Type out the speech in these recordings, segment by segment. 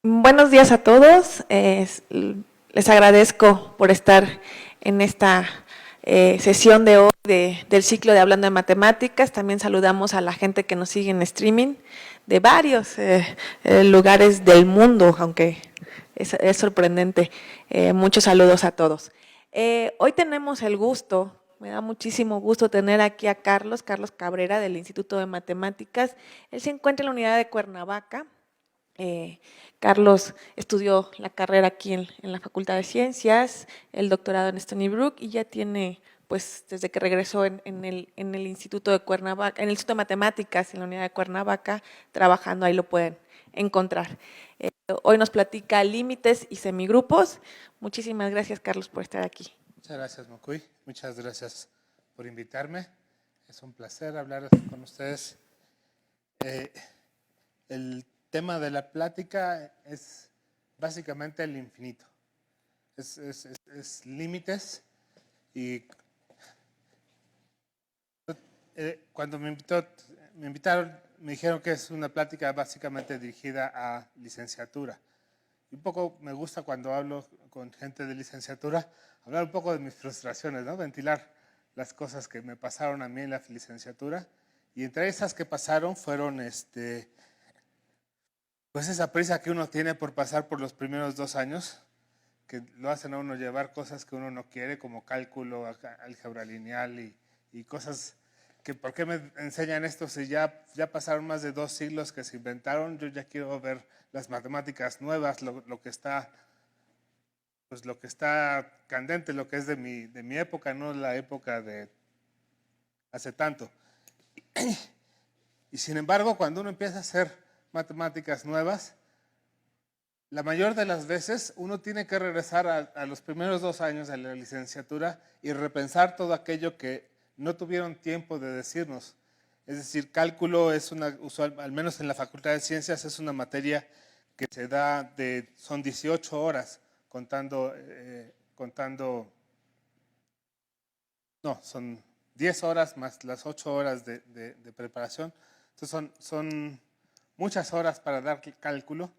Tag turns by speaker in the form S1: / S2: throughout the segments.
S1: Buenos días a todos. Les agradezco por estar en esta sesión de hoy del ciclo de Hablando de Matemáticas. También saludamos a la gente que nos sigue en streaming de varios lugares del mundo, aunque es sorprendente. Muchos saludos a todos. Hoy tenemos el gusto, me da muchísimo gusto tener aquí a Carlos Cabrera del Instituto de Matemáticas. Él se encuentra en la unidad de Cuernavaca. Carlos estudió la carrera aquí en la Facultad de Ciencias, el doctorado en Stony Brook y ya tiene, pues, desde que regresó en el Instituto de Cuernavaca, en el Instituto de Matemáticas, en la unidad de Cuernavaca, trabajando, ahí lo pueden encontrar. Hoy nos platica límites y semigrupos. Muchísimas gracias, Carlos, por estar aquí.
S2: Muchas gracias, Mocuy. Muchas gracias por invitarme. Es un placer hablar con ustedes. El tema de la plática es básicamente el infinito. Es límites y cuando me invitaron, me dijeron que es una plática básicamente dirigida a licenciatura. Y un poco me gusta cuando hablo con gente de licenciatura, hablar un poco de mis frustraciones, ¿no? Ventilar las cosas que me pasaron a mí en la licenciatura. Y entre esas que pasaron fueron pues esa prisa que uno tiene por pasar por los primeros 2 años, que lo hacen a uno llevar cosas que uno no quiere, como cálculo, álgebra lineal y cosas que ¿por qué me enseñan esto si ya pasaron más de 2 siglos que se inventaron? Yo ya quiero ver las matemáticas nuevas, lo que está candente, lo que es de mi época, no la época de hace tanto. Y sin embargo, cuando uno empieza a hacer matemáticas nuevas, la mayor de las veces uno tiene que regresar a los primeros 2 años de la licenciatura y repensar todo aquello que no tuvieron tiempo de decirnos. Es decir, cálculo es al menos en la Facultad de Ciencias, es una materia que se da son 18 horas son 10 horas más las 8 horas de preparación. Entonces son muchas horas para dar cálculo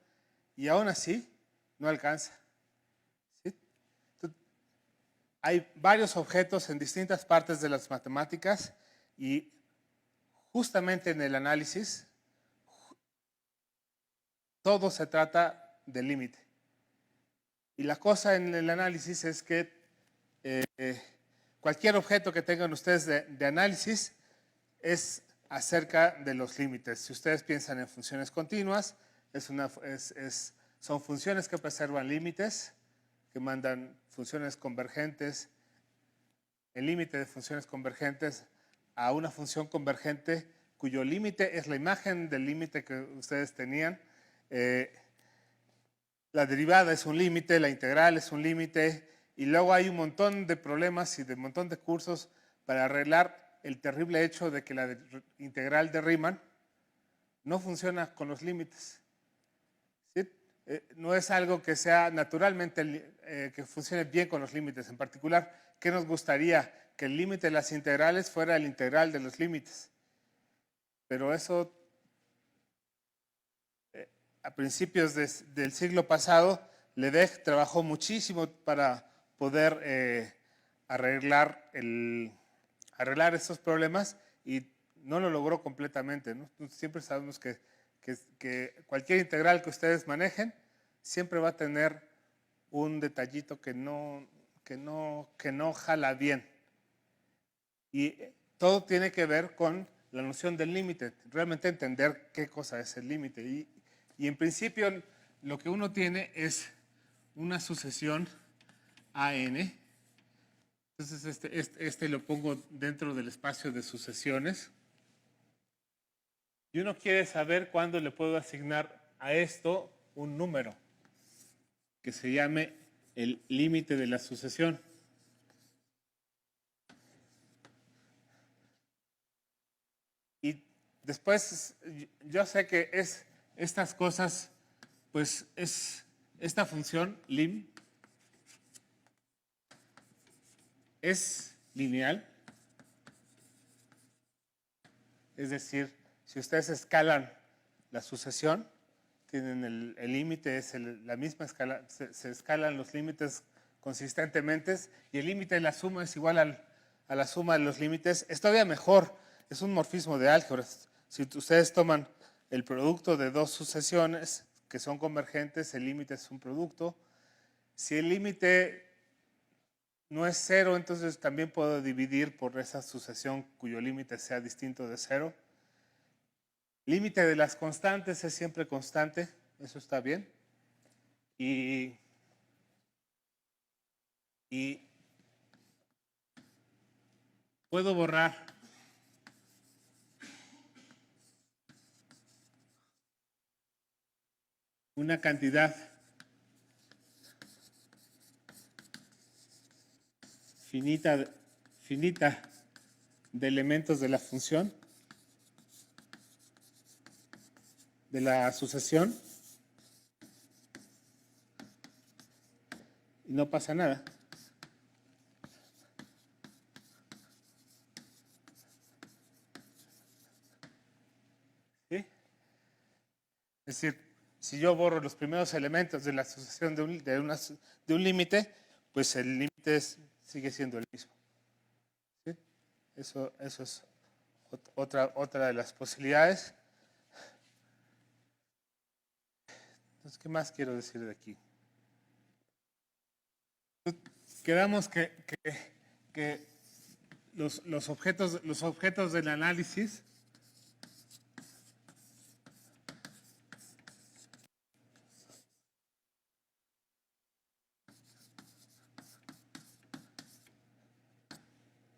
S2: y aún así no alcanza. ¿Sí? Hay varios objetos en distintas partes de las matemáticas y justamente en el análisis todo se trata del límite. Y la cosa en el análisis es que cualquier objeto que tengan ustedes de análisis es acerca de los límites. Si ustedes piensan en funciones continuas, son funciones que preservan límites, que mandan funciones convergentes, el límite de funciones convergentes a una función convergente cuyo límite es la imagen del límite que ustedes tenían. La derivada es un límite, la integral es un límite, y luego hay un montón de problemas y un montón de cursos para arreglar el terrible hecho de que la integral de Riemann no funciona con los límites. ¿Sí? No es algo que sea naturalmente, que funcione bien con los límites. En particular, ¿qué nos gustaría? Que el límite de las integrales fuera el integral de los límites. Pero eso, a principios del siglo pasado, Lebesgue trabajó muchísimo para poder arreglar estos problemas y no lo logró completamente, ¿no? Siempre sabemos que cualquier integral que ustedes manejen siempre va a tener un detallito que no jala bien. Y todo tiene que ver con la noción del límite, realmente entender qué cosa es el límite. Y en principio lo que uno tiene es una sucesión AN. Entonces este lo pongo dentro del espacio de sucesiones. Y uno quiere saber cuándo le puedo asignar a esto un número que se llame el límite de la sucesión. Y después yo sé que estas cosas, pues es esta función lim es lineal. Es decir, si ustedes escalan la sucesión, tienen el límite, es la misma escala, se escalan los límites consistentemente y el límite de la suma es igual a la suma de los límites. Es todavía mejor, es un morfismo de álgebra. Si ustedes toman el producto de dos sucesiones que son convergentes, el límite es un producto. Si el límite no es cero, entonces también puedo dividir por esa sucesión cuyo límite sea distinto de cero. Límite de las constantes es siempre constante, eso está bien. Y puedo borrar una cantidad finita de elementos de la función, de la sucesión, y no pasa nada. ¿Sí? Es decir, si yo borro los primeros elementos de la sucesión de un límite, pues el límite sigue siendo el mismo. ¿Sí? Eso es otra de las posibilidades. Entonces, ¿qué más quiero decir de aquí? Quedamos que los objetos del análisis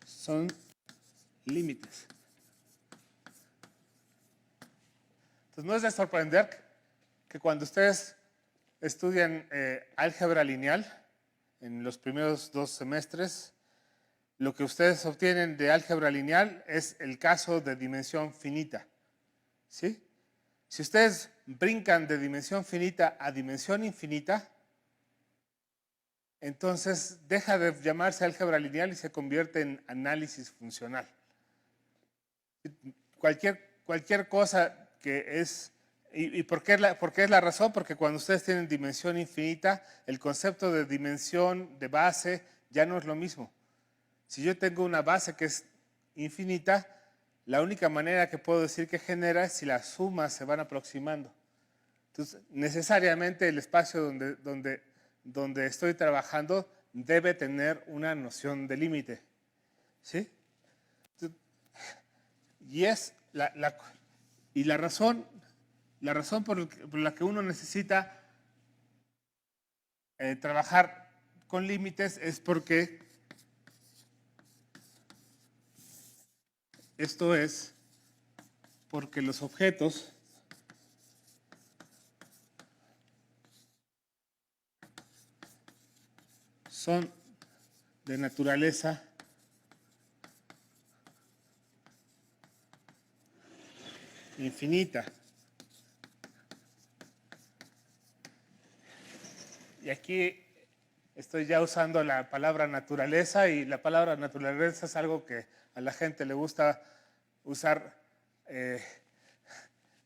S2: son límites. Entonces, no es de sorprender que cuando ustedes estudian álgebra lineal en los primeros 2 semestres, lo que ustedes obtienen de álgebra lineal es el caso de dimensión finita. ¿Sí? Si ustedes brincan de dimensión finita a dimensión infinita, entonces deja de llamarse álgebra lineal y se convierte en análisis funcional. Cualquier cosa que es... ¿Y por qué es la razón? Porque cuando ustedes tienen dimensión infinita, el concepto de dimensión de base ya no es lo mismo. Si yo tengo una base que es infinita, la única manera que puedo decir que genera es si las sumas se van aproximando. Entonces, necesariamente el espacio donde estoy trabajando debe tener una noción de límite. ¿Sí? Y es la razón por la que uno necesita trabajar con límites es porque porque los objetos son de naturaleza infinita. Y aquí estoy ya usando la palabra naturaleza, y la palabra naturaleza es algo que a la gente le gusta usar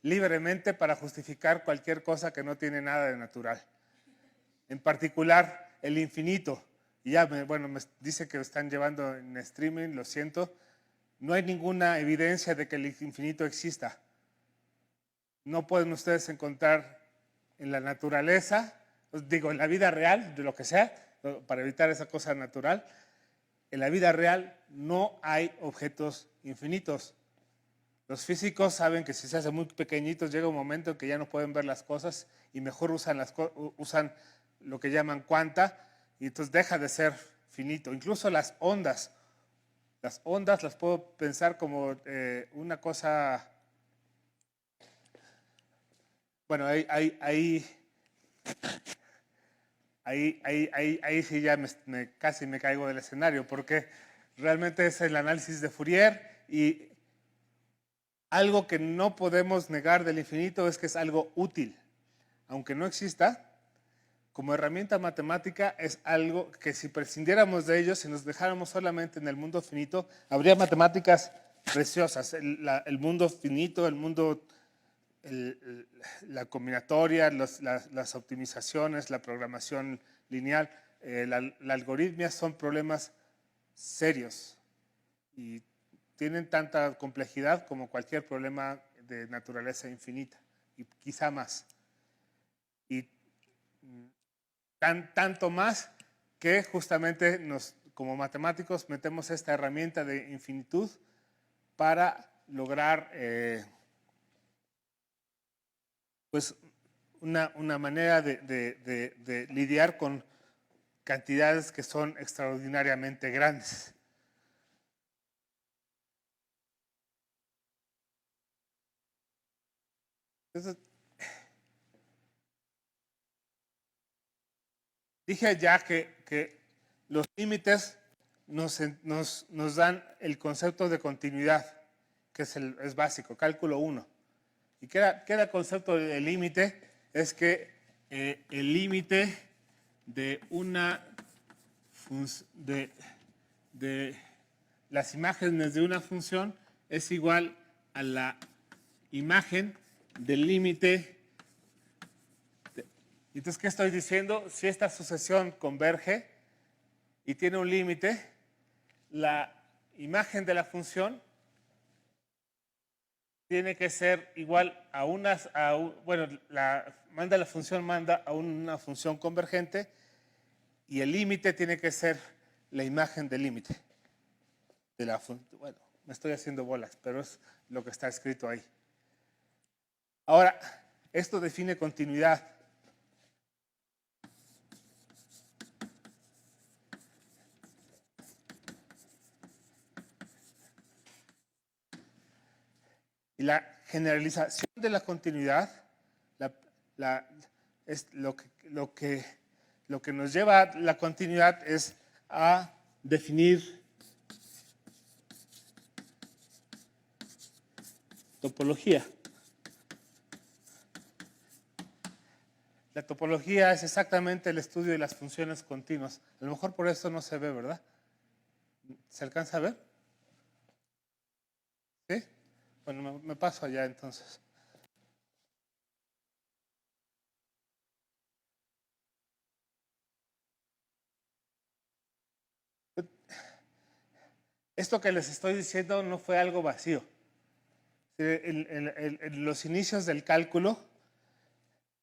S2: libremente para justificar cualquier cosa que no tiene nada de natural. En particular, el infinito. Y ya, me dice que lo están llevando en streaming, lo siento. No hay ninguna evidencia de que el infinito exista. No pueden ustedes encontrar en la naturaleza, digo, en la vida real, de lo que sea, para evitar esa cosa natural, en la vida real no hay objetos infinitos. Los físicos saben que si se hacen muy pequeñitos llega un momento en que ya no pueden ver las cosas y mejor usan lo que llaman cuanta, y entonces deja de ser finito. Incluso las ondas las puedo pensar como una cosa... Bueno, ahí sí ya casi me caigo del escenario, porque realmente es el análisis de Fourier, y algo que no podemos negar del infinito es que es algo útil. Aunque no exista, como herramienta matemática es algo que si prescindiéramos de ello, si nos dejáramos solamente en el mundo finito, habría matemáticas preciosas. El mundo finito, el mundo la combinatoria, las optimizaciones, la programación lineal, la algoritmia son problemas serios y tienen tanta complejidad como cualquier problema de naturaleza infinita y quizá más. Y tanto más que justamente como matemáticos metemos esta herramienta de infinitud para lograr pues una manera de lidiar con cantidades que son extraordinariamente grandes. Entonces, dije ya que los límites nos dan el concepto de continuidad, que es básico, cálculo 1. ¿Y qué era el concepto de límite? Es que el límite de de las imágenes de una función es igual a la imagen del límite. Entonces, ¿qué estoy diciendo? Si esta sucesión converge y tiene un límite, la imagen de la función tiene que ser igual a la función manda a una función convergente y el límite tiene que ser la imagen del límite de la función. Bueno, me estoy haciendo bolas, pero es lo que está escrito ahí. Ahora, esto define continuidad. Y la generalización de la continuidad es lo que nos lleva a la continuidad es a definir topología. La topología es exactamente el estudio de las funciones continuas. A lo mejor por eso no se ve, ¿verdad? ¿Se alcanza a ver? ¿Sí? Bueno, me paso allá entonces. Esto que les estoy diciendo no fue algo vacío. En los inicios del cálculo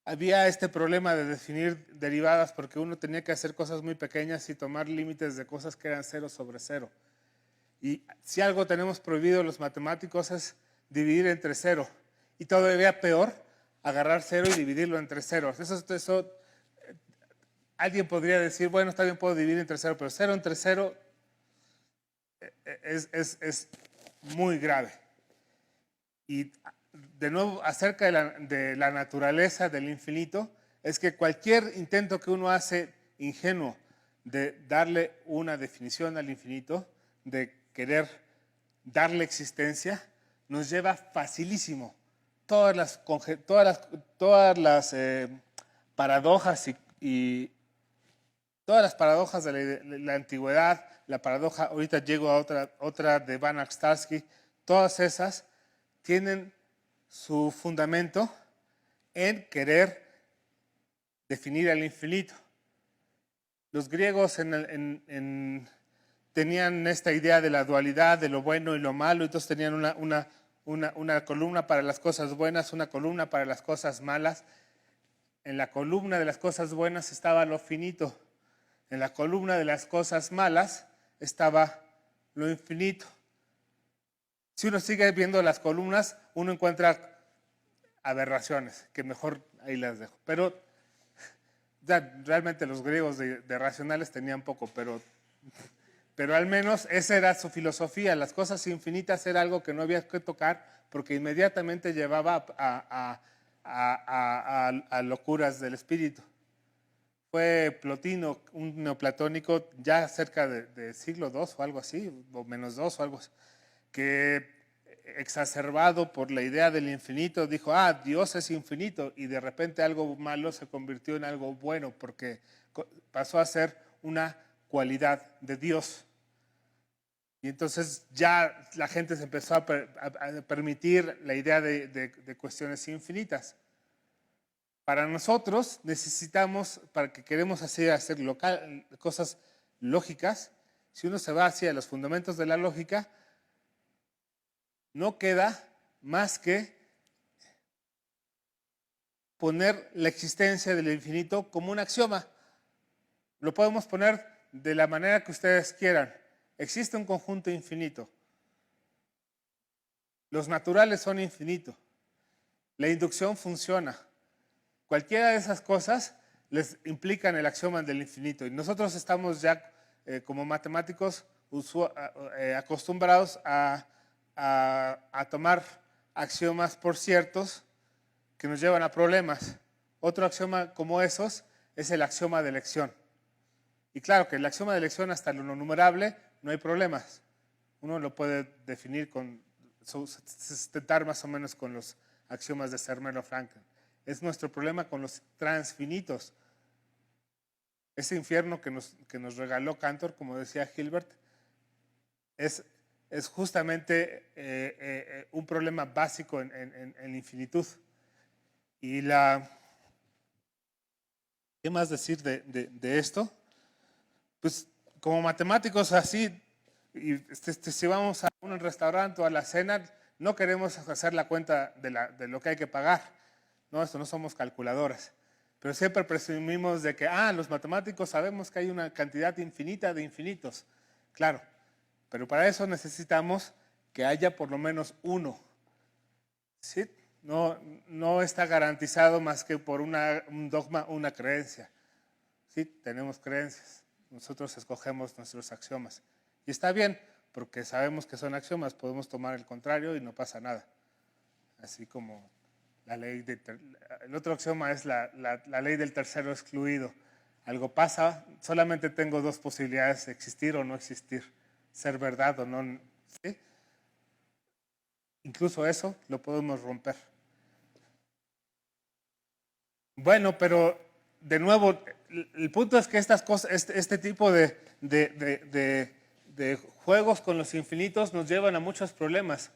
S2: había este problema de definir derivadas porque uno tenía que hacer cosas muy pequeñas y tomar límites de cosas que eran 0 sobre 0. Y si algo tenemos prohibido los matemáticos es dividir entre 0. Y todavía peor, agarrar 0 y dividirlo entre 0. Eso alguien podría decir, bueno, está bien, puedo dividir entre 0, pero 0 entre 0 es muy grave. Y de nuevo, acerca de la naturaleza del infinito, es que cualquier intento que uno hace ingenuo de darle una definición al infinito, de querer darle existencia, nos lleva facilísimo. Todas las paradojas y todas las paradojas de la antigüedad, la paradoja, ahorita llego a otra de Banach-Tarski, todas esas tienen su fundamento en querer definir el infinito. Los griegos tenían esta idea de la dualidad, de lo bueno y lo malo, entonces tenían una columna para las cosas buenas, una columna para las cosas malas. En la columna de las cosas buenas estaba lo finito, en la columna de las cosas malas estaba lo infinito. Si uno sigue viendo las columnas, uno encuentra aberraciones, que mejor ahí las dejo. Pero realmente los griegos de racionales tenían poco, pero al menos esa era su filosofía. Las cosas infinitas era algo que no había que tocar porque inmediatamente llevaba a locuras del espíritu. Fue Plotino, un neoplatónico, ya cerca de siglo II o algo así, o menos 2 o algo así, que exacerbado por la idea del infinito dijo, Dios es infinito, y de repente algo malo se convirtió en algo bueno porque pasó a ser una cualidad de Dios. Y entonces ya la gente se empezó a permitir la idea de cuestiones infinitas. Para nosotros necesitamos, para que queremos hacer cosas lógicas, si uno se va hacia los fundamentos de la lógica, no queda más que poner la existencia del infinito como un axioma. Lo podemos poner de la manera que ustedes quieran. Existe un conjunto infinito. Los naturales son infinitos. La inducción funciona. Cualquiera de esas cosas les implican el axioma del infinito. Y nosotros estamos ya, como matemáticos, acostumbrados a tomar axiomas por ciertos que nos llevan a problemas. Otro axioma como esos es el axioma de elección. Y claro que el axioma de elección hasta lo no numerable no hay problemas. Uno lo puede definir sustentar más o menos con los axiomas de Zermelo-Fraenkel. Es nuestro problema con los transfinitos. Ese infierno que nos regaló Cantor, como decía Hilbert, es justamente un problema básico en infinitud. Y ¿qué más decir de esto? Pues como matemáticos así, y si vamos a un restaurante o a la cena, no queremos hacer la cuenta de lo que hay que pagar. No, esto no somos calculadoras. Pero siempre presumimos de que, los matemáticos sabemos que hay una cantidad infinita de infinitos. Claro, pero para eso necesitamos que haya por lo menos uno. ¿Sí? No está garantizado más que por un dogma, una creencia. Sí, tenemos creencias. Nosotros escogemos nuestros axiomas. Y está bien, porque sabemos que son axiomas, podemos tomar el contrario y no pasa nada. Así como la ley el otro axioma es la ley del tercero excluido. Algo pasa, solamente tengo dos posibilidades, existir o no existir, ser verdad o no. ¿Sí? Incluso eso lo podemos romper. Bueno, pero de nuevo, el punto es que estas cosas, este tipo de juegos con los infinitos nos llevan a muchos problemas.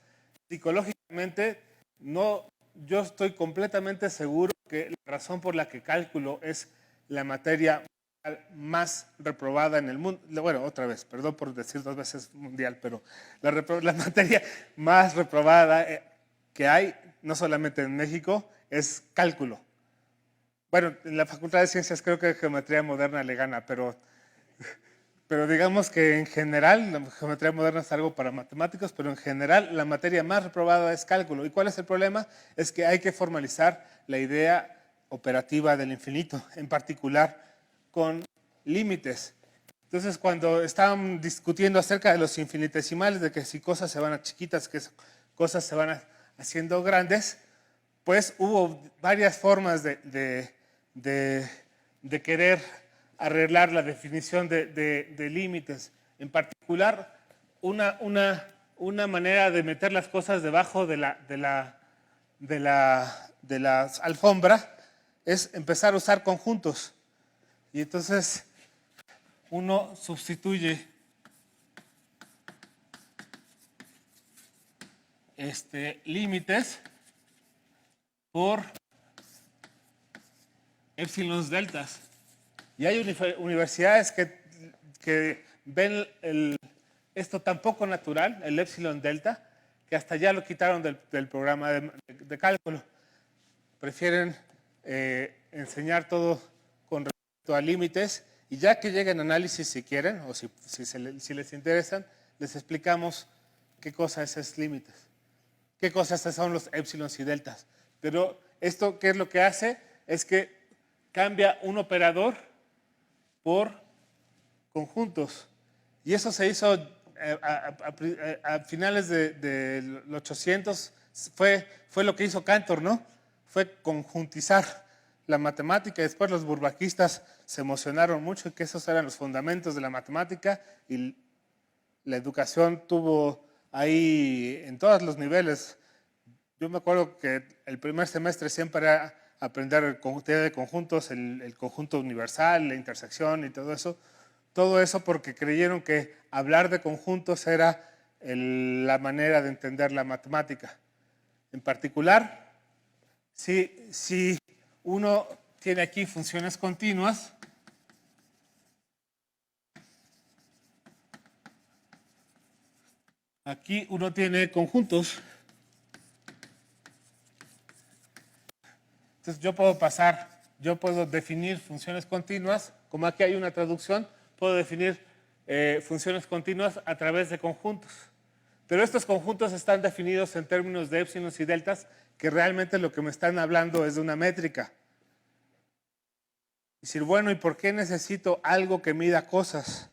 S2: Psicológicamente, yo estoy completamente seguro que la razón por la que cálculo es la materia más reprobada en el mundo, bueno, otra vez, perdón por decir dos veces mundial, pero la materia más reprobada que hay, no solamente en México, es cálculo. Bueno, en la Facultad de Ciencias creo que geometría moderna le gana, pero digamos que en general, la geometría moderna es algo para matemáticos, pero en general la materia más reprobada es cálculo. ¿Y cuál es el problema? Es que hay que formalizar la idea operativa del infinito, en particular con límites. Entonces, cuando estaban discutiendo acerca de los infinitesimales, de que si cosas se van a chiquitas, que cosas se van haciendo grandes, pues hubo varias formas de querer arreglar la definición de límites. En particular, una manera de meter las cosas debajo de la alfombra es empezar a usar conjuntos. Y entonces uno sustituye límites por épsilons deltas. Y hay universidades que ven esto tan poco natural, el épsilon delta, que hasta ya lo quitaron del programa de cálculo. Prefieren enseñar todo con respecto a límites, y ya que lleguen análisis si quieren, o si les interesan, les explicamos qué cosas es límites, qué cosas son los épsilons y deltas. Pero esto, ¿qué es lo que hace? Es que cambia un operador por conjuntos. Y eso se hizo a finales de los 800, fue lo que hizo Cantor, ¿no? Fue conjuntizar la matemática, y después los bourbakistas se emocionaron mucho, que esos eran los fundamentos de la matemática, y la educación tuvo ahí en todos los niveles. Yo me acuerdo que el primer semestre siempre era aprender el teoría de conjuntos, el conjunto universal, la intersección y todo eso, Todo eso porque creyeron que hablar de conjuntos era la manera de entender la matemática. En particular, si uno tiene aquí funciones continuas, aquí uno tiene conjuntos. Entonces yo puedo definir funciones continuas, como aquí hay una traducción, puedo definir funciones continuas a través de conjuntos. Pero estos conjuntos están definidos en términos de épsilos y deltas, que realmente lo que me están hablando es de una métrica. Decir, bueno, ¿y por qué necesito algo que mida cosas?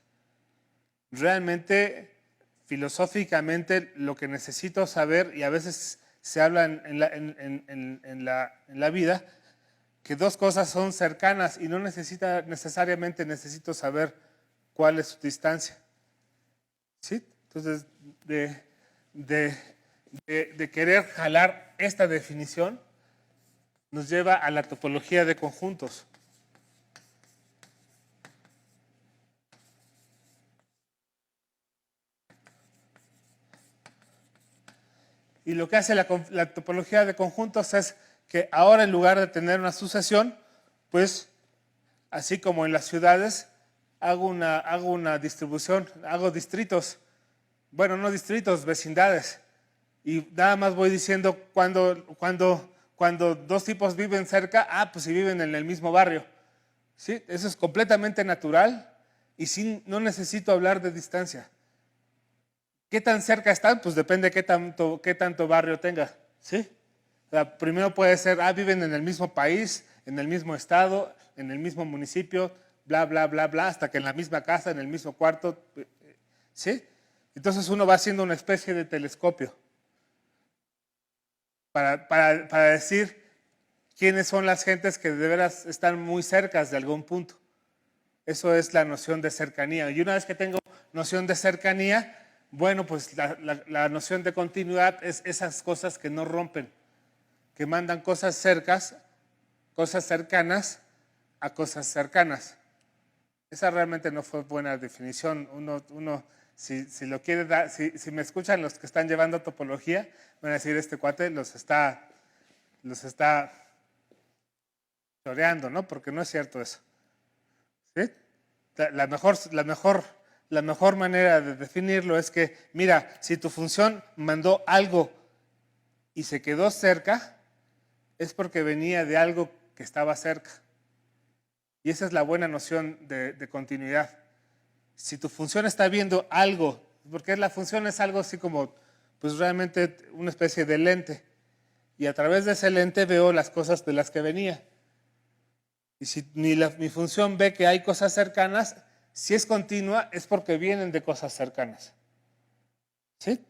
S2: Realmente, filosóficamente, lo que necesito saber, y a veces se habla en la vida, que dos cosas son cercanas y no necesariamente necesito saber cuál es su distancia. ¿Sí? Entonces, de querer jalar esta definición, nos lleva a la topología de conjuntos. Y lo que hace la topología de conjuntos es que ahora, en lugar de tener una sucesión, pues, así como en las ciudades, hago una distribución, hago distritos. Bueno, no distritos, vecindades. Y nada más voy diciendo cuando dos tipos viven cerca, pues si viven en el mismo barrio. ¿Sí? Eso es completamente natural y no necesito hablar de distancia. ¿Qué tan cerca están? Pues depende qué tanto barrio tenga. ¿Sí? O sea, primero puede ser, viven en el mismo país, en el mismo estado, en el mismo municipio, bla, bla, bla, bla, hasta que en la misma casa, en el mismo cuarto. ¿Sí? Entonces uno va haciendo una especie de telescopio para decir quiénes son las gentes que de veras están muy cercas de algún punto. Eso es la noción de cercanía. Y una vez que tengo noción de cercanía, bueno, pues la noción de continuidad es esas cosas que no rompen, que mandan cosas cercanas a cosas cercanas. Esa realmente no fue buena definición. Si lo quiere dar, si me escuchan los que están llevando topología, van a decir, este cuate los está choreando, ¿no? Porque no es cierto eso. ¿Sí? La mejor manera de definirlo es que, mira, si tu función mandó algo y se quedó cerca, es porque venía de algo que estaba cerca. Y esa es la buena noción de continuidad. Si tu función está viendo algo, porque la función es algo así como, pues realmente una especie de lente. Y a través de ese lente veo las cosas de las que venía. Y si mi función ve que hay cosas cercanas, si es continua, es porque vienen de cosas cercanas. ¿Sí?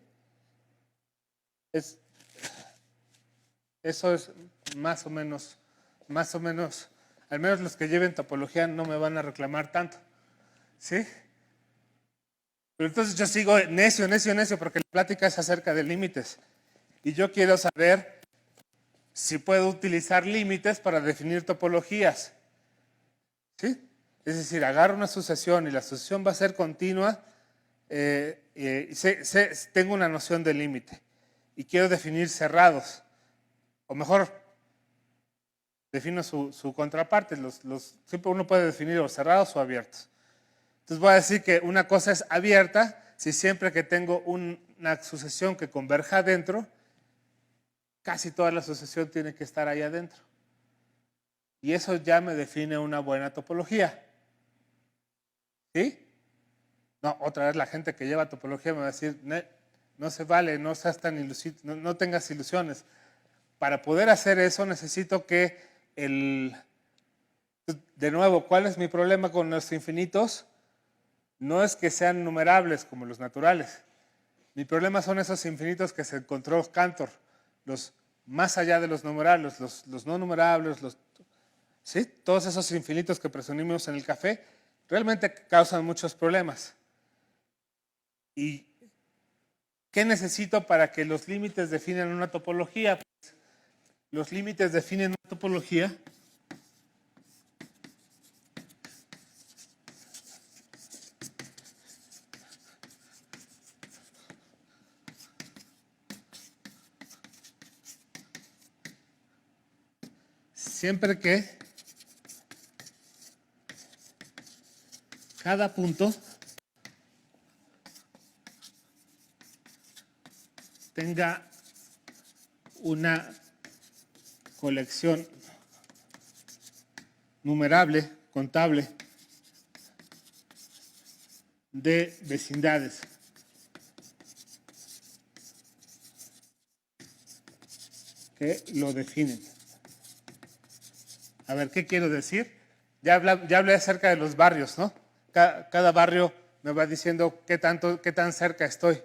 S2: Eso es más o menos, al menos los que lleven topología no me van a reclamar tanto. ¿Sí? Pero entonces yo sigo necio, porque la plática es acerca de límites. Y yo quiero saber si puedo utilizar límites para definir topologías. ¿Sí? Es decir, agarro una sucesión y la sucesión va a ser continua, tengo una noción de límite y quiero definir cerrados. O mejor, defino su contraparte. Siempre uno puede definir o cerrados o abiertos. Entonces voy a decir que una cosa es abierta si siempre que tengo una sucesión que converja adentro, casi toda la sucesión tiene que estar ahí adentro. Y eso ya me define una buena topología. ¿Sí? No, otra vez la gente que lleva topología me va a decir, no se vale, no seas tan no tengas ilusiones. Para poder hacer eso necesito que de nuevo, ¿cuál es mi problema con los infinitos? No es que sean numerables como los naturales. Mi problema son esos infinitos que se encontró Cantor, los más allá de los numerables, los no numerables, ¿sí? Todos esos infinitos que presumimos en el café realmente causan muchos problemas. ¿Y qué necesito para que los límites definan una topología? Pues, los límites definen una topología siempre que cada punto tenga una colección numerable, contable, de vecindades. Que lo definen. A ver, ¿qué quiero decir? Ya hablé acerca de los barrios, ¿no? Cada barrio me va diciendo qué tan cerca estoy.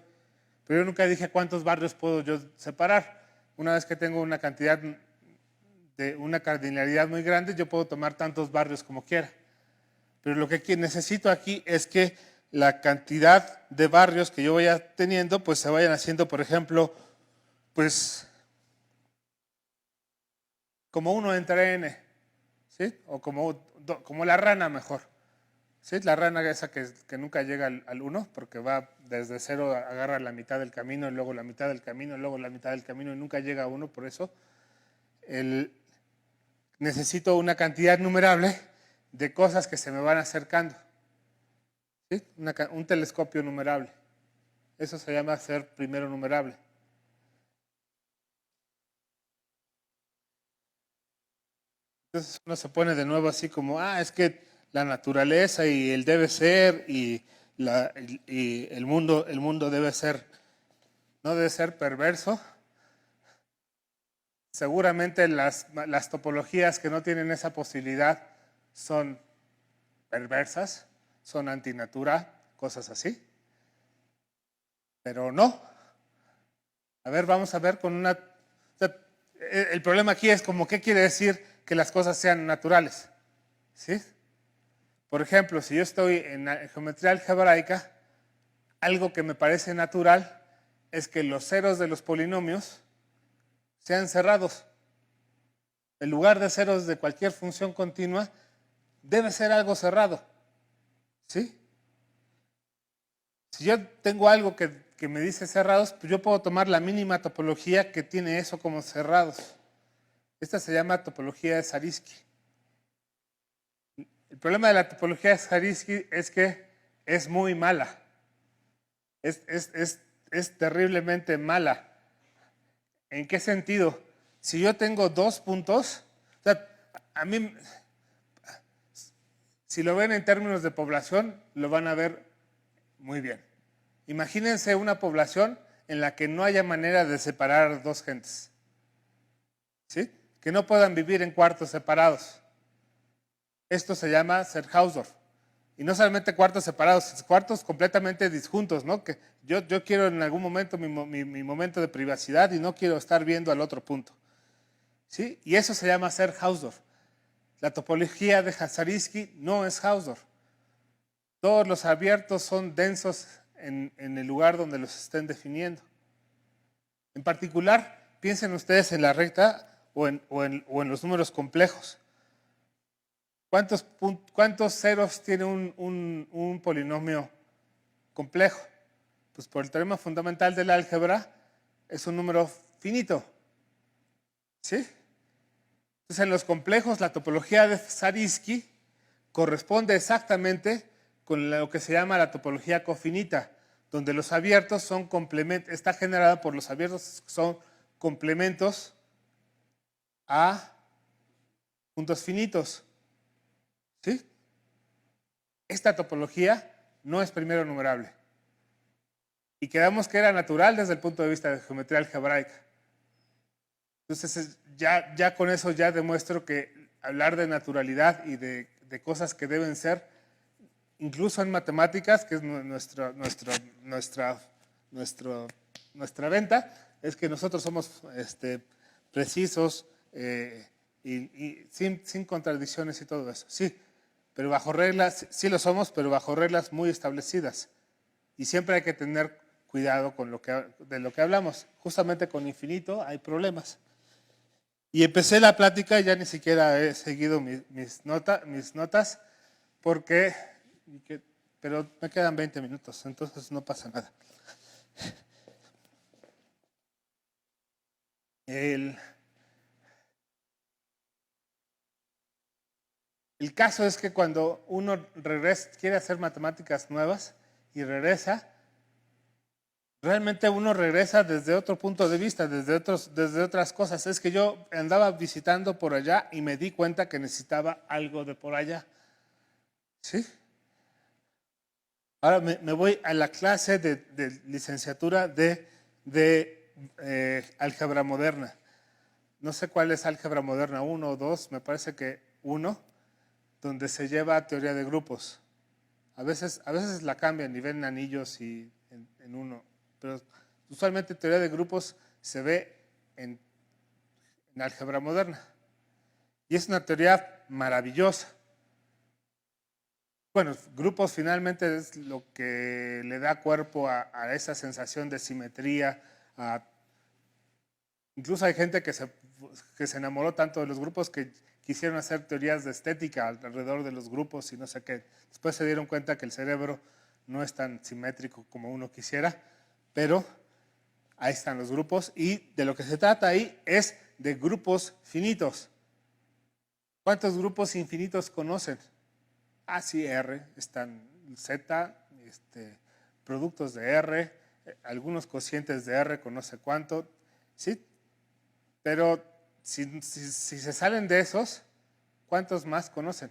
S2: Pero yo nunca dije cuántos barrios puedo yo separar. Una vez que tengo una cantidad de una cardinalidad muy grande, yo puedo tomar tantos barrios como quiera. Pero lo que necesito aquí es que la cantidad de barrios que yo vaya teniendo, pues se vayan haciendo, por ejemplo, pues como 1 entre n, ¿sí? O como la rana mejor. ¿Sí? La rana esa que nunca llega al 1, porque va desde 0, agarra la mitad del camino, y luego la mitad del camino, y luego la mitad del camino, y nunca llega a 1, por eso necesito una cantidad numerable de cosas que se me van acercando. ¿Sí? Un telescopio numerable. Eso se llama ser primero numerable. Entonces uno se pone de nuevo así como, es que la naturaleza y el debe ser y el mundo debe ser, no debe ser perverso. Seguramente las topologías que no tienen esa posibilidad son perversas, son antinatura, cosas así. Pero no. A ver, vamos a ver con una... El problema aquí es como, ¿qué quiere decir que las cosas sean naturales? ¿Sí? Por ejemplo, si yo estoy en geometría algebraica, algo que me parece natural es que los ceros de los polinomios sean cerrados. El lugar de ceros de cualquier función continua debe ser algo cerrado. ¿Sí? Si yo tengo algo que me dice cerrados, pues yo puedo tomar la mínima topología que tiene eso como cerrados. Esta se llama topología de Zariski. El problema de la topología de Zariski es que es muy mala. Es terriblemente mala. ¿En qué sentido? Si yo tengo 2 puntos, o sea, a mí, si lo ven en términos de población, lo van a ver muy bien. Imagínense una población en la que no haya manera de separar 2 gentes. ¿Sí? Que no puedan vivir en cuartos separados. Esto se llama ser Hausdorff. Y no solamente cuartos separados, cuartos completamente disjuntos, ¿no? Que yo quiero en algún momento mi momento de privacidad y no quiero estar viendo al otro punto. ¿Sí? Y eso se llama ser Hausdorff. La topología de Zariski no es Hausdorff. Todos los abiertos son densos en el lugar donde los estén definiendo. En particular, piensen ustedes en la recta o en los números complejos. ¿Cuántos ceros tiene un polinomio complejo? Pues por el teorema fundamental del álgebra es un número finito. ¿Sí? Entonces en los complejos la topología de Zariski corresponde exactamente con lo que se llama la topología cofinita, donde los abiertos son complementos, está generada por los abiertos que son complementos a puntos finitos. ¿Sí? Esta topología no es primero numerable. Y quedamos que era natural desde el punto de vista de geometría algebraica. Entonces, ya con eso ya demuestro que hablar de naturalidad y de cosas que deben ser, incluso en matemáticas, que es nuestra venta, es que nosotros somos precisos y sin contradicciones y todo eso. Sí, pero bajo reglas, sí lo somos, pero bajo reglas muy establecidas. Y siempre hay que tener cuidado con de lo que hablamos. Justamente con infinito hay problemas. Y empecé la plática y ya ni siquiera he seguido mis notas porque, pero me quedan 20 minutos, entonces no pasa nada. El caso es que cuando uno regresa, quiere hacer matemáticas nuevas y regresa, realmente uno regresa desde otro punto de vista, desde otras cosas. Es que yo andaba visitando por allá y me di cuenta que necesitaba algo de por allá. ¿Sí? Ahora me voy a la clase de licenciatura de álgebra moderna. No sé cuál es álgebra moderna, 1 o 2, me parece que 1, donde se lleva teoría de grupos. A veces la cambian y ven anillos y en uno, pero usualmente teoría de grupos se ve en álgebra moderna. Y es una teoría maravillosa. Bueno, grupos finalmente es lo que le da cuerpo a esa sensación de simetría. Incluso hay gente que se enamoró tanto de los grupos que quisieron hacer teorías de estética alrededor de los grupos y no sé qué. Después se dieron cuenta que el cerebro no es tan simétrico como uno quisiera, pero ahí están los grupos y de lo que se trata ahí es de grupos finitos. ¿Cuántos grupos infinitos conocen? A, sí, R, están Z, productos de R, algunos cocientes de R con no sé cuánto, ¿sí? Pero si se salen de esos, ¿cuántos más conocen?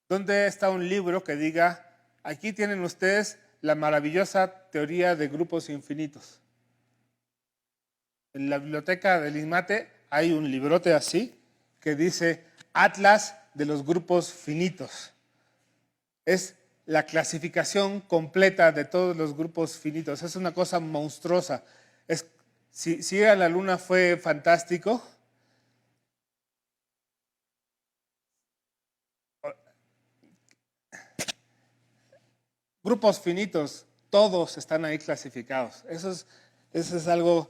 S2: ¿Dónde está un libro que diga, aquí tienen ustedes la maravillosa teoría de grupos infinitos? En la biblioteca del INMATE hay un librote así que dice Atlas de los grupos finitos. Es la clasificación completa de todos los grupos finitos. Es una cosa monstruosa. Si ir a la luna fue fantástico, grupos finitos, todos están ahí clasificados. Eso es algo,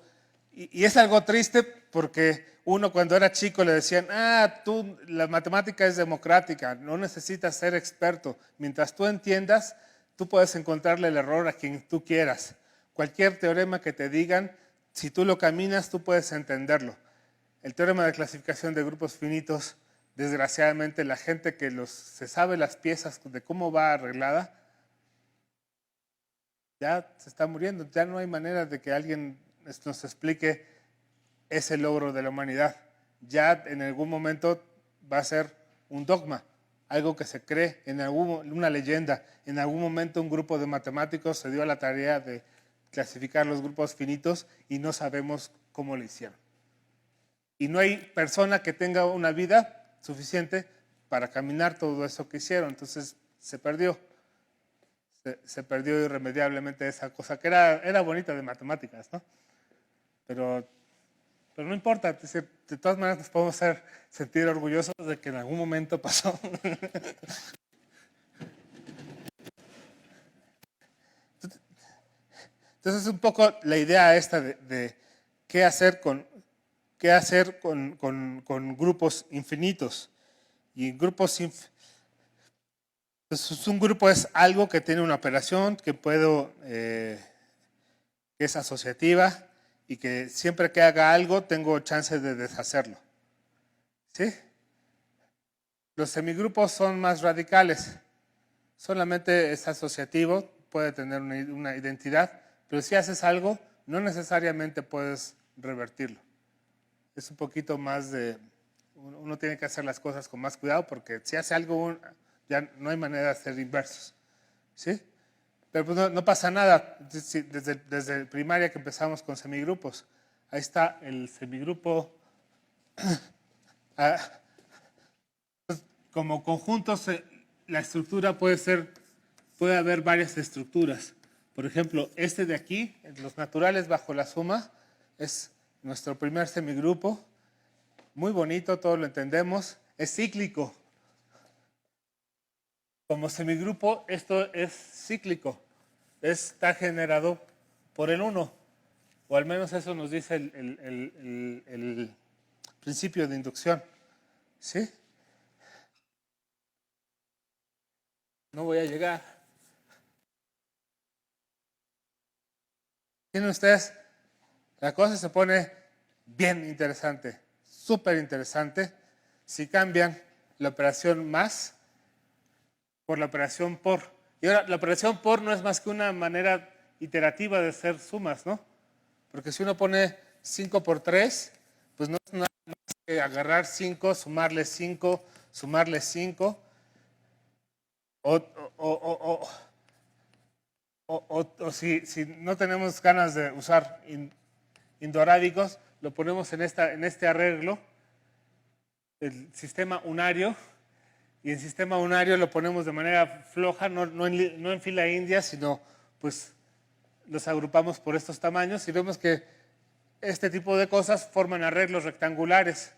S2: y es algo triste porque uno cuando era chico le decían, la matemática es democrática, no necesitas ser experto. Mientras tú entiendas, tú puedes encontrarle el error a quien tú quieras. Cualquier teorema que te digan, si tú lo caminas, tú puedes entenderlo. El teorema de clasificación de grupos finitos, desgraciadamente la gente que se sabe las piezas de cómo va arreglada, ya se está muriendo, ya no hay manera de que alguien nos explique ese logro de la humanidad. Ya en algún momento va a ser un dogma, algo que se cree, una leyenda. En algún momento un grupo de matemáticos se dio a la tarea de clasificar los grupos finitos y no sabemos cómo lo hicieron. Y no hay persona que tenga una vida suficiente para caminar todo eso que hicieron, entonces se perdió. Se perdió irremediablemente esa cosa que era bonita de matemáticas, ¿no? Pero no importa, de todas maneras nos podemos sentir orgullosos de que en algún momento pasó. Entonces es un poco la idea esta de qué hacer con grupos infinitos. Y grupos infinitos. Entonces, un grupo es algo que tiene una operación que es asociativa y que siempre que haga algo tengo chance de deshacerlo. ¿Sí? Los semigrupos son más radicales. Solamente es asociativo, puede tener una identidad, pero si haces algo, no necesariamente puedes revertirlo. Es un poquito más uno tiene que hacer las cosas con más cuidado porque si hace algo, ya no hay manera de hacer inversos. ¿Sí? Pero pues no pasa nada. Desde primaria que empezamos con semigrupos. Ahí está el semigrupo. Como conjuntos, la estructura puede haber varias estructuras. Por ejemplo, este de aquí, los naturales bajo la suma, es nuestro primer semigrupo. Muy bonito, todo lo entendemos. Es cíclico. Como semigrupo, esto es cíclico. Está generado por el 1. O al menos eso nos dice el principio de inducción. ¿Sí? No voy a llegar. ¿Tienen ustedes? La cosa se pone bien interesante, súper interesante, si cambian la operación más por la operación por. Y ahora, la operación por no es más que una manera iterativa de hacer sumas, ¿no? Porque si uno pone 5 por 3, pues no es nada más que agarrar 5, sumarle 5, sumarle 5. O si no tenemos ganas de usar indoarábicos, lo ponemos en este arreglo, el sistema unario, y el sistema unario lo ponemos de manera floja, no en fila india, sino pues los agrupamos por estos tamaños y vemos que este tipo de cosas forman arreglos rectangulares.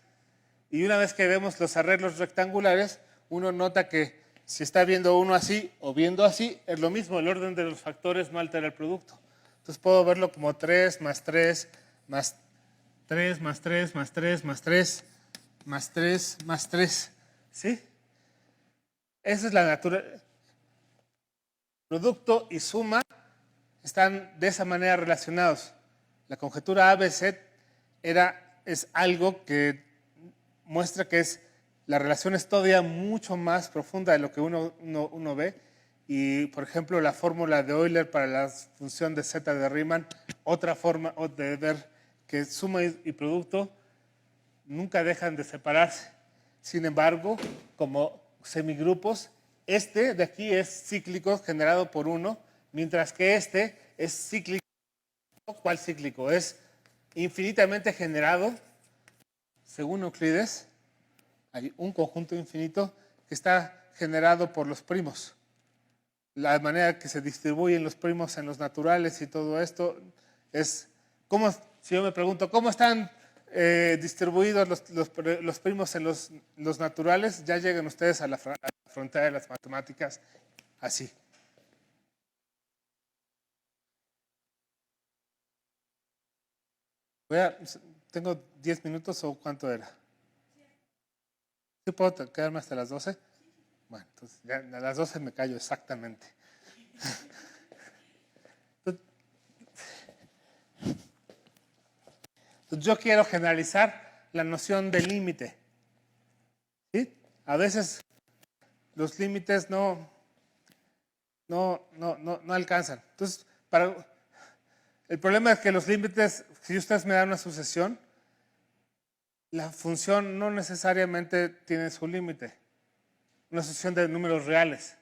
S2: Y una vez que vemos los arreglos rectangulares, uno nota que si está viendo uno así o viendo así, es lo mismo, el orden de los factores no altera el producto. Entonces puedo verlo como 3 más 3 más 3 más 3 más 3 más 3 más 3 más 3. ¿Sí? Esa es la naturaleza. Producto y suma están de esa manera relacionados. La conjetura ABC es algo que muestra que la relación es todavía mucho más profunda de lo que uno ve. Y, por ejemplo, la fórmula de Euler para la función de z de Riemann, otra forma de ver que suma y producto nunca dejan de separarse. Sin embargo, como semigrupos, este de aquí es cíclico generado por uno, mientras que este es cíclico. ¿Cuál cíclico? Es infinitamente generado, según Euclides. Hay un conjunto infinito que está generado por los primos. La manera que se distribuyen los primos en los naturales y todo esto es como, si yo me pregunto, ¿cómo están distribuidos los primos en los naturales? Ya llegan ustedes a la frontera de las matemáticas así. ¿Tengo 10 minutos o cuánto era? ¿Sí puedo quedarme hasta las 12? Bueno, entonces ya a las 12 me callo exactamente. Entonces, yo quiero generalizar la noción de límite. ¿Sí? A veces los límites no alcanzan. Entonces, el problema es que los límites, si ustedes me dan una sucesión, la función no necesariamente tiene su límite. Una sucesión de números reales.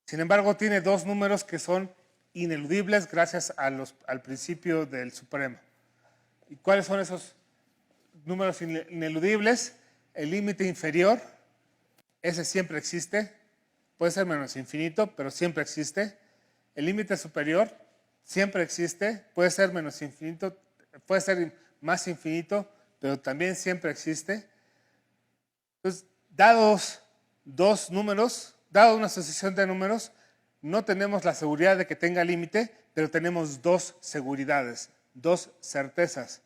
S2: Sin embargo, tiene dos números que son ineludibles gracias al principio del supremo. ¿Y cuáles son esos números ineludibles? El límite inferior, ese siempre existe. Puede ser menos infinito, pero siempre existe. El límite superior siempre existe. Puede ser menos infinito, puede ser más infinito, pero también siempre existe. Entonces, dados dos números, dado una sucesión de números, no tenemos la seguridad de que tenga límite, pero tenemos dos seguridades, dos certezas.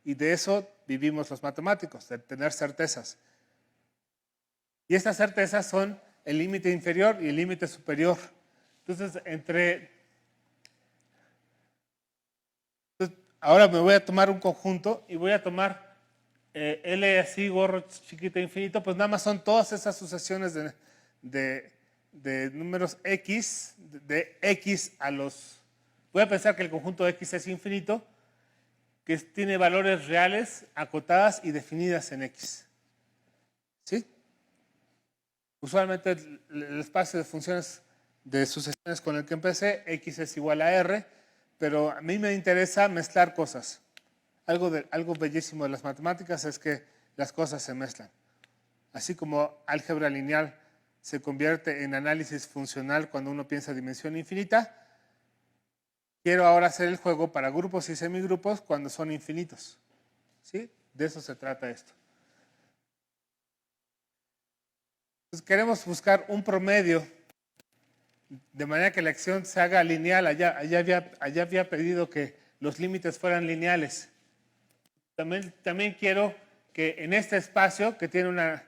S2: Y de eso vivimos los matemáticos, de tener certezas. Y estas certezas son el límite inferior y el límite superior. Entonces, ahora me voy a tomar un conjunto y voy a tomar L así, gorro chiquito infinito, pues nada más son todas esas sucesiones de números X, de X a los... Voy a pensar que el conjunto X es infinito, que tiene valores reales, acotadas y definidas en X. ¿Sí? Usualmente el espacio de funciones de sucesiones con el que empecé, X es igual a R, pero a mí me interesa mezclar cosas. Algo bellísimo de las matemáticas es que las cosas se mezclan. Así como álgebra lineal se convierte en análisis funcional cuando uno piensa dimensión infinita, quiero ahora hacer el juego para grupos y semigrupos cuando son infinitos. ¿Sí? De eso se trata esto. Entonces queremos buscar un promedio de manera que la acción se haga lineal. Allá había pedido que los límites fueran lineales. También quiero que en este espacio, que tiene una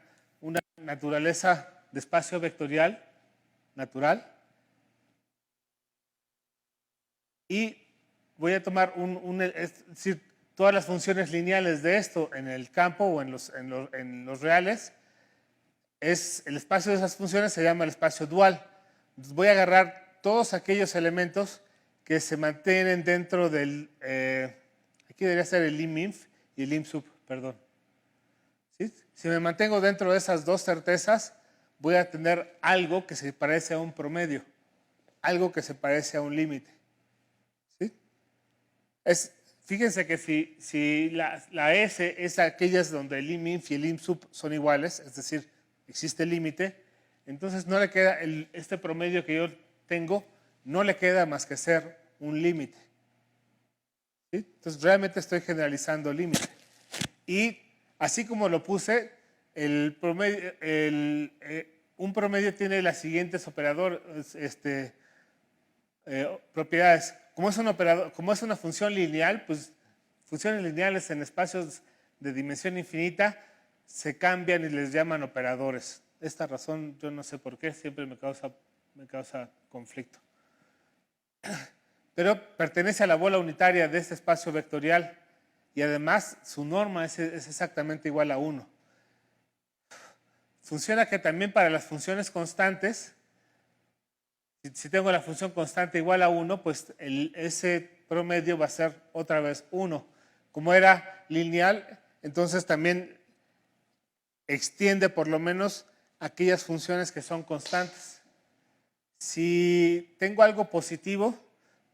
S2: naturaleza de espacio vectorial natural, y voy a tomar es decir, todas las funciones lineales de esto en el campo o en los reales, el espacio de esas funciones se llama el espacio dual. Entonces voy a agarrar todos aquellos elementos que se mantienen dentro del, aquí debería ser el lim_inf y el lim_sup, perdón. ¿Sí? Si me mantengo dentro de esas dos certezas, voy a tener algo que se parece a un promedio, algo que se parece a un límite. ¿Sí? Fíjense que si la S es aquellas donde el lim_inf y el lim_sup son iguales, es decir, existe el límite, entonces no le queda este promedio que yo tengo, no le queda más que ser un límite. ¿Sí? Entonces realmente estoy generalizando el límite. Y así como lo puse, un promedio tiene las siguientes propiedades. Como es una función lineal, pues funciones lineales en espacios de dimensión infinita se cambian y les llaman operadores. Esta razón yo no sé por qué, siempre me causa conflicto. Pero pertenece a la bola unitaria de este espacio vectorial y además su norma es exactamente igual a 1. Funciona que también para las funciones constantes, si tengo la función constante igual a 1, pues ese promedio va a ser otra vez 1. Como era lineal, entonces también extiende por lo menos aquellas funciones que son constantes. Si tengo algo positivo,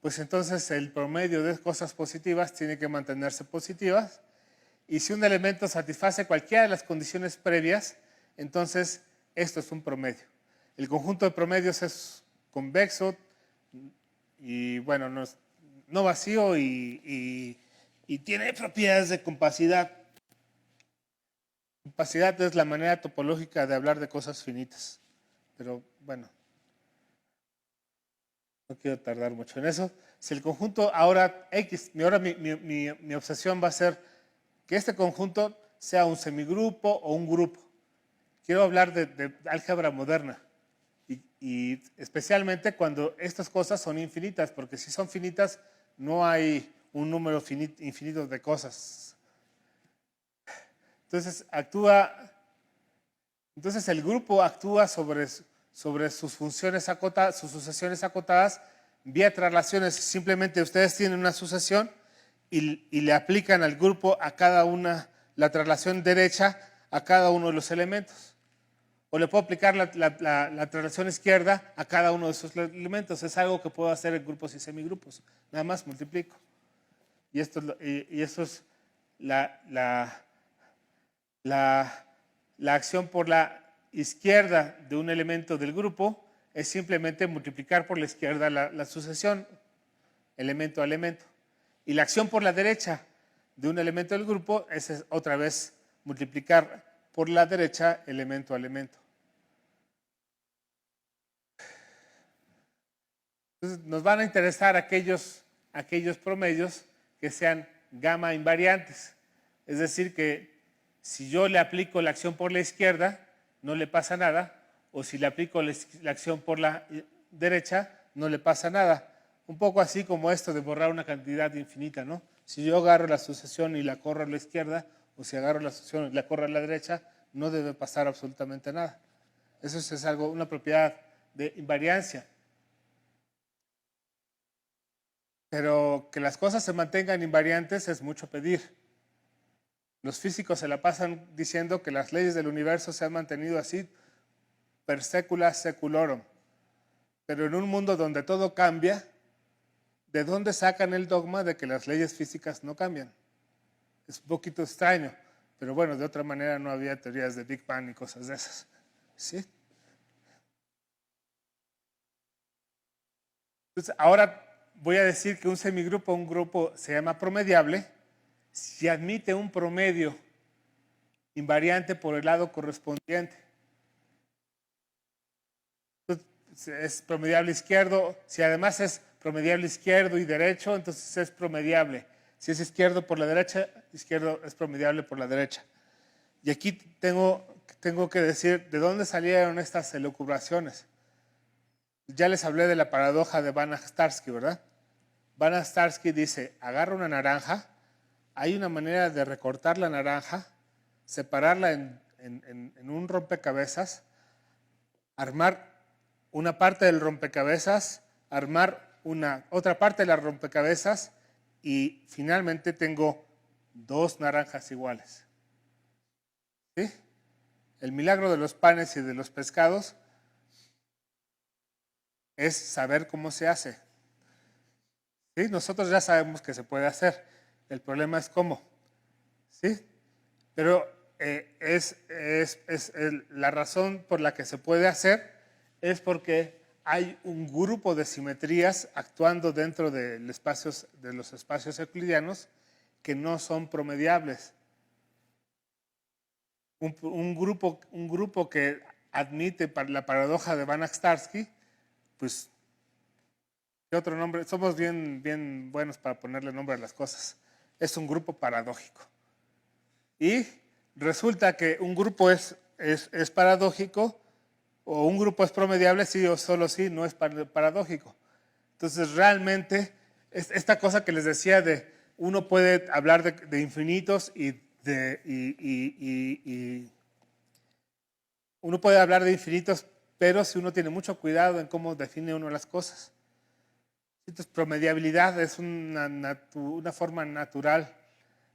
S2: pues entonces el promedio de cosas positivas tiene que mantenerse positivas. Y si un elemento satisface cualquiera de las condiciones previas, entonces esto es un promedio. El conjunto de promedios es convexo y bueno, no vacío y tiene propiedades de compacidad. Compacidad es la manera topológica de hablar de cosas finitas. Pero bueno, no quiero tardar mucho en eso. Si el conjunto ahora X, mi obsesión va a ser que este conjunto sea un semigrupo o un grupo. Quiero hablar de álgebra moderna y especialmente cuando estas cosas son infinitas, porque si son finitas no hay un número infinito de cosas. Entonces el grupo actúa sobre sus funciones acotadas, sus sucesiones acotadas vía traslaciones. Simplemente ustedes tienen una sucesión y le aplican al grupo a cada una la traslación derecha a cada uno de los elementos. O le puedo aplicar la traslación izquierda a cada uno de esos elementos. Es algo que puedo hacer en grupos y semigrupos. Nada más multiplico. Y esto es la acción por la izquierda de un elemento del grupo es simplemente multiplicar por la izquierda la sucesión, elemento a elemento. Y la acción por la derecha de un elemento del grupo es otra vez multiplicar por la derecha elemento a elemento. Entonces nos van a interesar aquellos promedios que sean gamma invariantes. Es decir, que si yo le aplico la acción por la izquierda, no le pasa nada, o si le aplico la acción por la derecha, no le pasa nada. Un poco así como esto de borrar una cantidad infinita, ¿no? Si yo agarro la sucesión y la corro a la izquierda, o si agarro la sucesión y la corro a la derecha, no debe pasar absolutamente nada. Eso es una propiedad de invariancia. Pero que las cosas se mantengan invariantes es mucho pedir. Los físicos se la pasan diciendo que las leyes del universo se han mantenido así per secula seculorum. Pero en un mundo donde todo cambia, ¿de dónde sacan el dogma de que las leyes físicas no cambian? Es un poquito extraño, pero bueno, de otra manera no había teorías de Big Bang y cosas de esas. ¿Sí? Entonces, ahora voy a decir que un semigrupo o un grupo se llama promediable si admite un promedio invariante por el lado correspondiente. Entonces, es promediable izquierdo. Si además es promediable izquierdo y derecho, entonces es promediable. Si es izquierdo por la derecha, izquierdo es promediable por la derecha. Y aquí tengo que decir de dónde salieron estas elucubraciones. Ya les hablé de la paradoja de Banach-Tarski, ¿verdad? Banach-Tarski dice, agarra una naranja, hay una manera de recortar la naranja, separarla en un rompecabezas, armar una parte del rompecabezas, armar otra parte de las rompecabezas y finalmente tengo dos naranjas iguales. ¿Sí? El milagro de los panes y de los pescados es saber cómo se hace. ¿Sí? Nosotros ya sabemos que se puede hacer. El problema es cómo. ¿Sí? Pero la razón por la que se puede hacer es porque hay un grupo de simetrías actuando dentro de los espacios euclidianos que no son promediables. Un grupo que admite la paradoja de Banach-Tarski, pues, ¿qué otro nombre? Somos bien buenos para ponerle nombre a las cosas. Es un grupo paradójico. Y resulta que un grupo es paradójico, o un grupo es promediable, sí o solo sí, no es paradójico. Entonces, realmente, esta cosa que les decía de uno puede hablar de infinitos uno puede hablar de infinitos, pero si uno tiene mucho cuidado en cómo define uno las cosas. Entonces, promediabilidad es una forma natural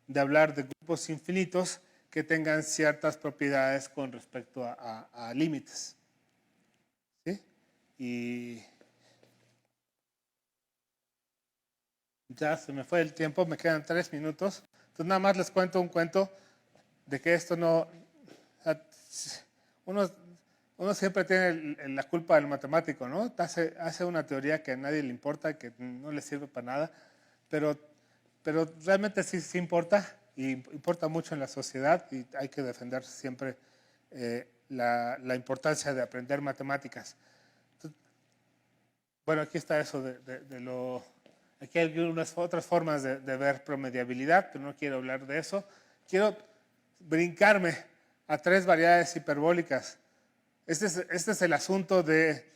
S2: de hablar de grupos infinitos que tengan ciertas propiedades con respecto a límites. ¿Sí? Y ya se me fue el tiempo, me quedan 3 minutos. Entonces nada más les cuento un cuento de que esto no... Uno siempre tiene la culpa del matemático, ¿no? Hace una teoría que a nadie le importa, que no le sirve para nada, pero realmente sí importa, y importa mucho en la sociedad, y hay que defender siempre la importancia de aprender matemáticas. Entonces, bueno, aquí está eso Aquí hay algunas otras formas de ver promediabilidad, pero no quiero hablar de eso. Quiero brincarme a 3 variedades hiperbólicas. Este es el asunto de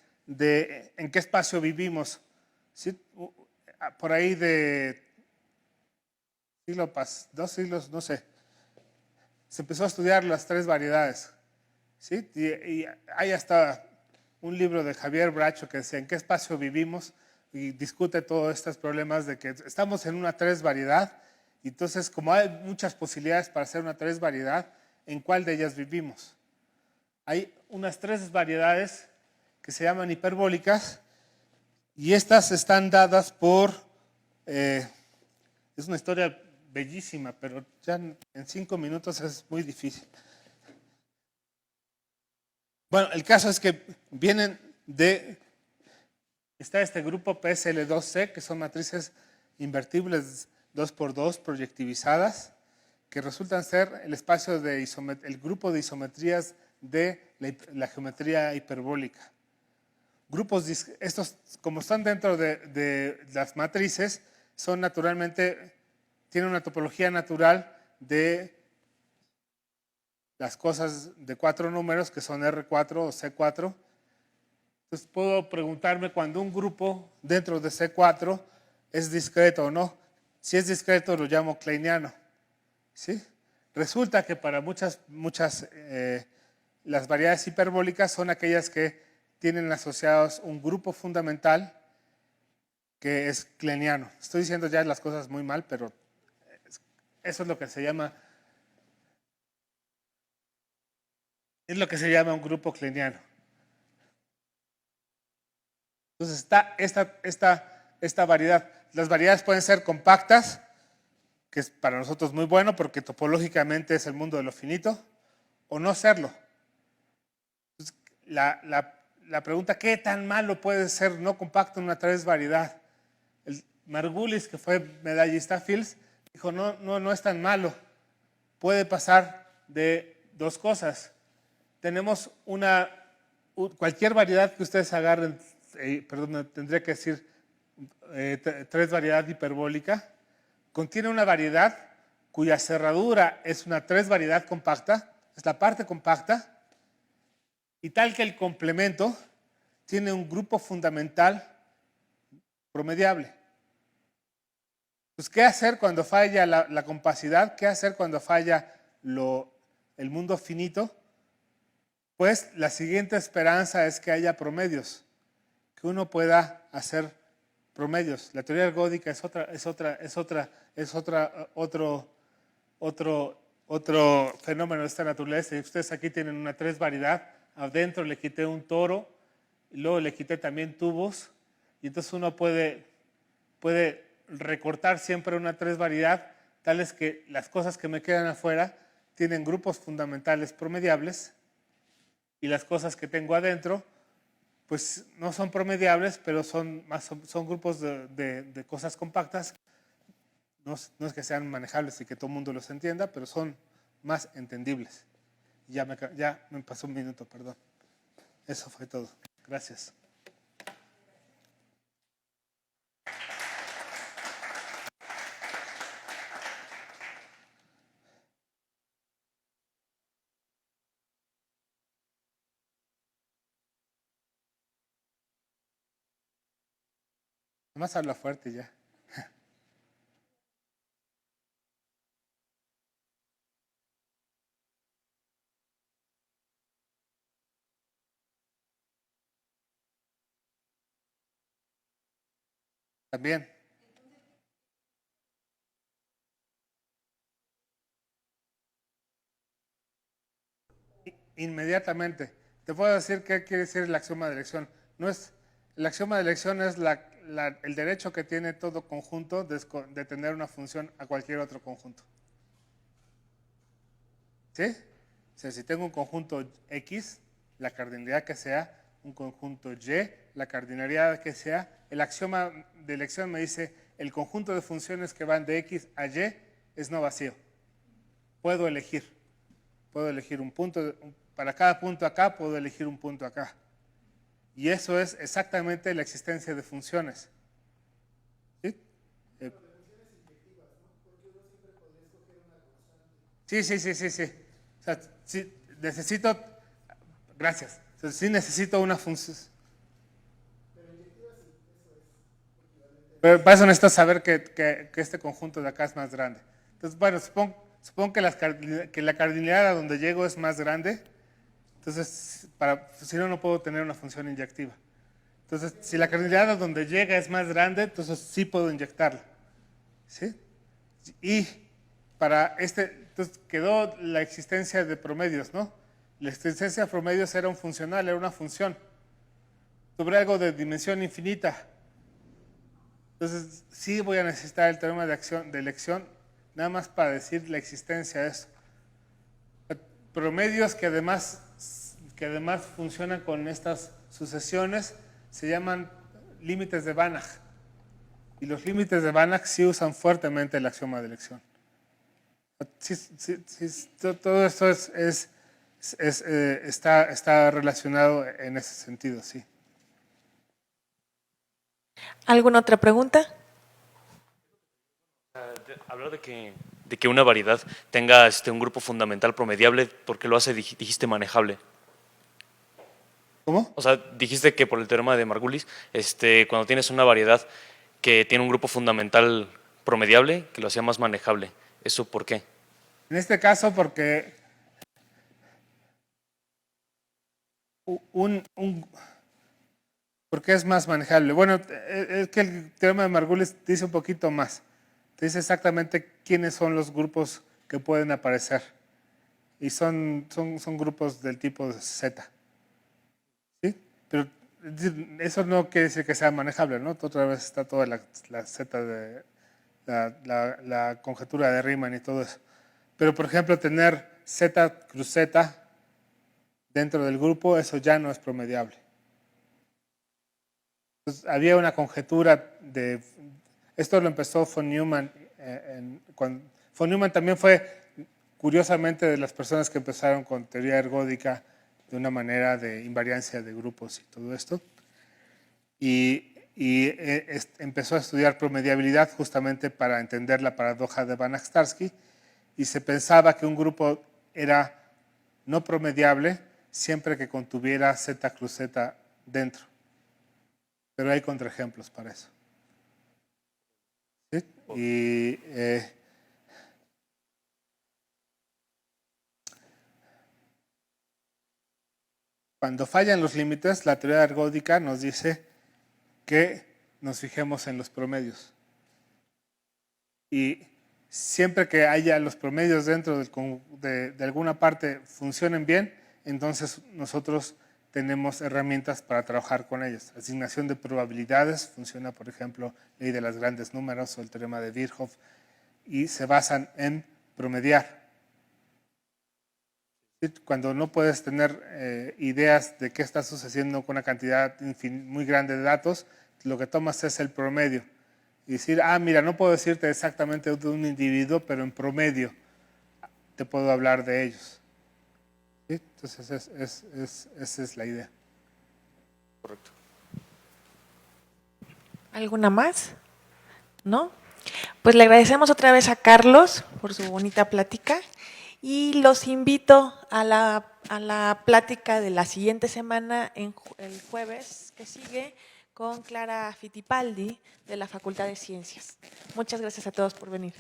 S2: en qué espacio vivimos. ¿Sí? Por ahí de 2 siglos, no sé, se empezó a estudiar las 3 variedades. ¿Sí? Y hay hasta un libro de Javier Bracho que dice en qué espacio vivimos y discute todos estos problemas de que estamos en una 3 variedad, y entonces como hay muchas posibilidades para hacer una 3 variedad, ¿en cuál de ellas vivimos? Hay unas 3 variedades que se llaman hiperbólicas, y estas están dadas por... es una historia bellísima, pero ya en 5 minutos es muy difícil. Bueno, el caso es que vienen está este grupo PSL2C, que son matrices invertibles 2×2 proyectivizadas, que resultan ser el grupo de isometrías de la geometría hiperbólica. Estos, como están dentro de las matrices, tienen una topología natural de las cosas de 4 números, que son R4 o C4. Entonces puedo preguntarme cuando un grupo dentro de C4 es discreto o no. Si es discreto lo llamo kleiniano. ¿Sí? Resulta que para muchas las variedades hiperbólicas son aquellas que tienen asociados un grupo fundamental que es kleiniano. Estoy diciendo ya las cosas muy mal, pero eso es lo que se llama un grupo kleiniano. Entonces está esta variedad. Las variedades pueden ser compactas, que es para nosotros muy bueno porque topológicamente es el mundo de lo finito, o no serlo. Entonces, la pregunta, ¿qué tan malo puede ser no compacto en una 3 variedad? Margulis, que fue medallista Fields, dijo, no es tan malo. Puede pasar de 2 cosas. Tenemos cualquier variedad que ustedes agarren, tendría que decir 3 variedad hiperbólica, contiene una variedad cuya cerradura es una 3 variedad compacta, es la parte compacta, y tal que el complemento tiene un grupo fundamental promediable. Pues, ¿qué hacer cuando falla la compacidad? ¿Qué hacer cuando falla el el mundo finito, pues la siguiente esperanza es que haya promedios, que uno pueda hacer promedios. La teoría ergódica es otro fenómeno de esta naturaleza. Y ustedes aquí tienen una 3 variedad. Adentro le quité un toro, y luego le quité también tubos. Y entonces uno puede recortar siempre una 3 variedad, tales que las cosas que me quedan afuera tienen grupos fundamentales promediables y las cosas que tengo adentro pues no son promediables, pero son grupos de cosas compactas. No es que sean manejables y que todo el mundo los entienda, pero son más entendibles. Ya me pasó un minuto, perdón. Eso fue todo. Gracias. Nomás habla fuerte ya. También. Inmediatamente. Te puedo decir qué quiere decir el axioma de elección. No es, el axioma de elección es el derecho que tiene todo conjunto de tener una función a cualquier otro conjunto. ¿Sí? O sea, si tengo un conjunto X, la cardinalidad que sea, un conjunto Y, la cardinalidad que sea, el axioma de elección me dice el conjunto de funciones que van de X a Y es no vacío. Puedo elegir un punto, para cada punto acá puedo elegir un punto acá. Y eso es exactamente la existencia de funciones. ¿Sí? Sí. O sea, sí, necesito, gracias, o sea, sí necesito una función. Pero para eso necesito saber que este conjunto de acá es más grande. Entonces, bueno, supongo que la cardinalidad a donde llego es más grande. Entonces, si no, no puedo tener una función inyectiva. Entonces, si la cardinalidad a donde llega es más grande, entonces sí puedo inyectarla. ¿Sí? Y entonces quedó la existencia de promedios, ¿no? La existencia de promedios era un funcional, era una función sobre algo de dimensión infinita. Entonces, sí voy a necesitar el teorema de elección, nada más para decir la existencia de eso. Promedios que además funcionan con estas sucesiones se llaman límites de Banach. Y los límites de Banach sí usan fuertemente el axioma de elección. Todo esto está relacionado en ese sentido, sí.
S1: ¿Alguna otra pregunta?
S3: Hablar de que una variedad tenga un grupo fundamental promediable, ¿por qué lo hace, dijiste, manejable?
S2: ¿Cómo?
S3: O sea, dijiste que por el teorema de Margulis, cuando tienes una variedad que tiene un grupo fundamental promediable, que lo hacía más manejable. ¿Eso por qué?
S2: En este caso, porque porque es más manejable. Bueno, es que el teorema de Margulis dice un poquito más. Te dice exactamente quiénes son los grupos que pueden aparecer. Y son grupos del tipo Z. ¿Sí? Pero eso no quiere decir que sea manejable, ¿no? Otra vez está toda la Z de la conjetura de Riemann y todo eso. Pero, por ejemplo, tener Z cruz Z dentro del grupo, eso ya no es promediable. Entonces, había una conjetura de... Esto lo empezó von Neumann. Von Neumann también fue, curiosamente, de las personas que empezaron con teoría ergódica de una manera de invariancia de grupos y todo esto. Y empezó a estudiar promediabilidad justamente para entender la paradoja de Banach-Tarski, y se pensaba que un grupo era no promediable siempre que contuviera Z cruz Z dentro. Pero hay contraejemplos para eso. ¿Sí? Y Cuando fallan los límites, la teoría ergódica nos dice que nos fijemos en los promedios. Y siempre que haya los promedios dentro de alguna parte funcionen bien, entonces nosotros tenemos herramientas para trabajar con ellas. Asignación de probabilidades, funciona por ejemplo ley de los grandes números o el teorema de Virchow, y se basan en promediar. Cuando no puedes tener ideas de qué está sucediendo con una cantidad muy grande de datos, lo que tomas es el promedio. Y decir, mira, no puedo decirte exactamente de un individuo, pero en promedio te puedo hablar de ellos. ¿Sí? Entonces, esa es la idea.
S3: Correcto.
S1: ¿Alguna más? ¿No? Pues le agradecemos otra vez a Carlos por su bonita plática y los invito a la plática de la siguiente semana, el jueves que sigue, con Clara Fittipaldi de la Facultad de Ciencias. Muchas gracias a todos por venir.